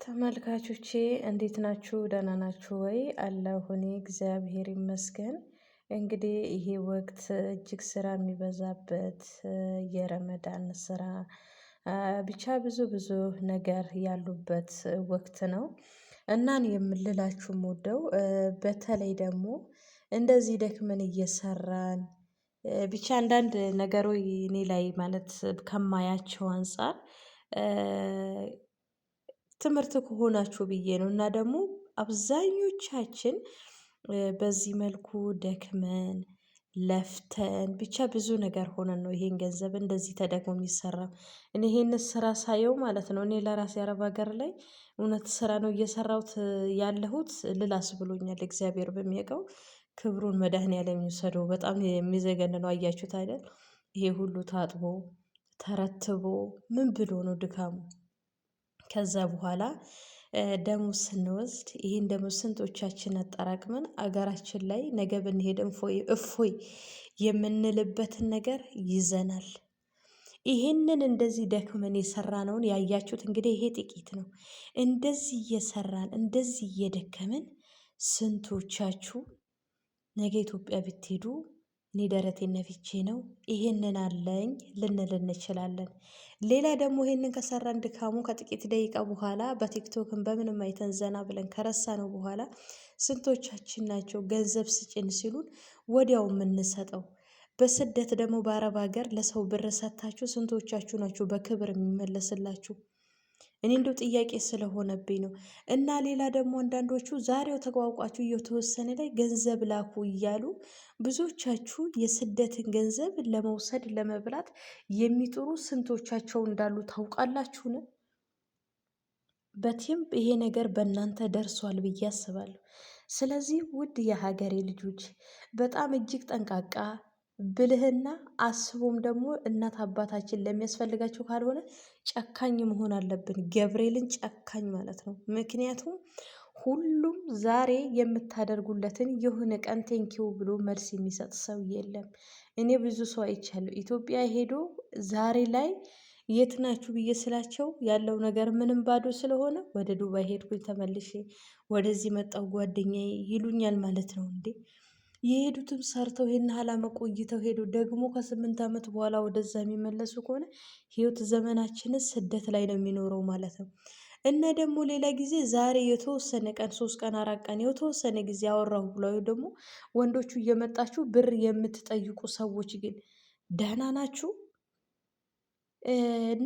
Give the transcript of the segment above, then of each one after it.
ተመልካቾቼ እንዴት ናችሁ? ደህና ናችሁ ወይ? አለሁ እኔ እግዚአብሔር ይመስገን። እንግዲህ ይሄ ወቅት እጅግ ስራ የሚበዛበት የረመዳን ስራ ብቻ ብዙ ብዙ ነገር ያሉበት ወቅት ነው። እናን የምልላችሁ የምወደው በተለይ ደግሞ እንደዚህ ደክመን እየሰራን ብቻ አንዳንድ ነገሮች እኔ ላይ ማለት ከማያቸው አንፃር ትምህርት ከሆናችሁ ብዬ ነው። እና ደግሞ አብዛኞቻችን በዚህ መልኩ ደክመን ለፍተን ብቻ ብዙ ነገር ሆነን ነው ይሄን ገንዘብ እንደዚህ ተደግሞ የሚሰራው። እኔ ይሄንን ስራ ሳየው ማለት ነው እኔ ለራሴ አረብ ሀገር ላይ እውነት ስራ ነው እየሰራሁት ያለሁት ልላስ ብሎኛል። እግዚአብሔር በሚያውቀው ክብሩን መድኃኒዓለም ይውሰደው። በጣም የሚዘገንነው አያችሁት አይደል? ይሄ ሁሉ ታጥቦ ተረትቦ ምን ብሎ ነው ድካሙ? ከዛ በኋላ ደሞዝ ስንወስድ ይሄን ደሞዝ ስንቶቻችን አጠራቅመን አገራችን ላይ ነገ ብንሄድ እፎይ የምንልበትን ነገር ይዘናል። ይሄንን እንደዚህ ደክመን የሰራነውን ያያችሁት እንግዲህ ይሄ ጥቂት ነው። እንደዚህ እየሰራን እንደዚህ እየደከምን ስንቶቻችሁ ነገ ኢትዮጵያ ብትሄዱ እኔ ደረቴን ነፍቼ ነው ይሄንን አለኝ ልንል እንችላለን። ሌላ ደግሞ ይሄንን ከሰራን ድካሙ ከጥቂት ደቂቃ በኋላ በቲክቶክን በምንም አይተን ዘና ብለን ከረሳነው በኋላ ስንቶቻችን ናቸው ገንዘብ ስጭን ሲሉን ወዲያው የምንሰጠው? በስደት ደግሞ በአረብ ሀገር ለሰው ብር ሰጥታችሁ ስንቶቻችሁ ናችሁ በክብር የሚመለስላችሁ? እኔ እንደው ጥያቄ ስለሆነብኝ ነው። እና ሌላ ደግሞ አንዳንዶቹ ዛሬው ተቋውቋችሁ እየተወሰነ ላይ ገንዘብ ላኩ እያሉ ብዙዎቻችሁ የስደትን ገንዘብ ለመውሰድ ለመብላት የሚጥሩ ስንቶቻቸው እንዳሉ ታውቃላችሁን? በቲም ይሄ ነገር በእናንተ ደርሷል ብዬ አስባለሁ። ስለዚህ ውድ የሀገሬ ልጆች በጣም እጅግ ጠንቃቃ ብልህና አስቦም ደግሞ እናት አባታችን ለሚያስፈልጋቸው ካልሆነ ጨካኝ መሆን አለብን። ገብርኤልን ጨካኝ ማለት ነው። ምክንያቱም ሁሉም ዛሬ የምታደርጉለትን የሆነ ቀን ቴንኪው ብሎ መልስ የሚሰጥ ሰው የለም። እኔ ብዙ ሰው አይቻለሁ ኢትዮጵያ ሄዶ ዛሬ ላይ የት ናችሁ ብዬ ስላቸው ያለው ነገር ምንም ባዶ ስለሆነ ወደ ዱባይ ሄድኩኝ ተመልሼ ወደዚህ መጣሁ ጓደኛዬ ይሉኛል ማለት ነው። እንዴ የሄዱትም ሰርተው ይሄን ያህል ዓመት ቆይተው ሄዱ ደግሞ ከ8 ዓመት በኋላ ወደዛ የሚመለሱ ከሆነ ህይወት ዘመናችንን ስደት ላይ ነው የሚኖረው ማለት ነው። እና ደግሞ ሌላ ጊዜ ዛሬ የተወሰነ ቀን 3 ቀን 4 ቀን የተወሰነ ጊዜ አወራሁ ብለው ደግሞ ወንዶቹ እየመጣችሁ ብር የምትጠይቁ ሰዎች ግን ደህና ናችሁ?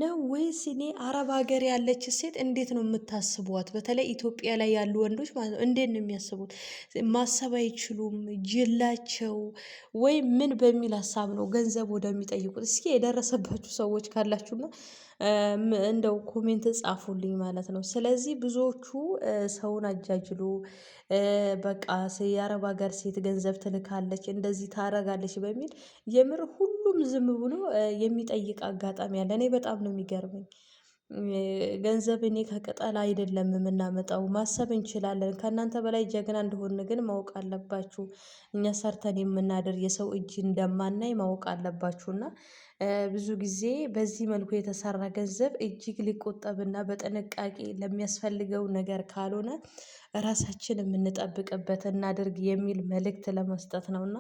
ነው ወይስ እኔ አረብ ሀገር ያለች ሴት እንዴት ነው የምታስቧት? በተለይ ኢትዮጵያ ላይ ያሉ ወንዶች ማለት ነው እንዴት ነው የሚያስቡት? ማሰብ አይችሉም ጅላቸው ወይ ምን በሚል ሀሳብ ነው ገንዘብ ወደሚጠይቁት? እስኪ የደረሰባችሁ ሰዎች ካላችሁና እንደው ኮሜንት ጻፉልኝ ማለት ነው። ስለዚህ ብዙዎቹ ሰውን አጃጅሎ በቃ የአረብ ሀገር ሴት ገንዘብ ትልካለች እንደዚህ ታረጋለች በሚል የምር ሁሉም ዝም ብሎ የሚጠይቅ አጋጣሚ አለ። እኔ በጣም ነው የሚገርመኝ። ገንዘብ እኔ ከቅጠል አይደለም የምናመጣው ማሰብ እንችላለን። ከእናንተ በላይ ጀግና እንደሆን ግን ማወቅ አለባችሁ። እኛ ሰርተን የምናድር የሰው እጅ እንደማናይ ማወቅ አለባችሁና ብዙ ጊዜ በዚህ መልኩ የተሰራ ገንዘብ እጅግ ሊቆጠብና በጥንቃቄ ለሚያስፈልገው ነገር ካልሆነ ራሳችን የምንጠብቅበት እናድርግ የሚል መልእክት ለመስጠት ነውና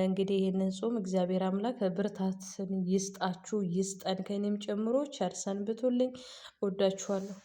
እንግዲህ ይህንን ጾም እግዚአብሔር አምላክ ብርታትን ይስጣችሁ ይስጠን ከእኔም ጨምሮ ቸር ሰንብቱልኝ። እወዳችኋለሁ።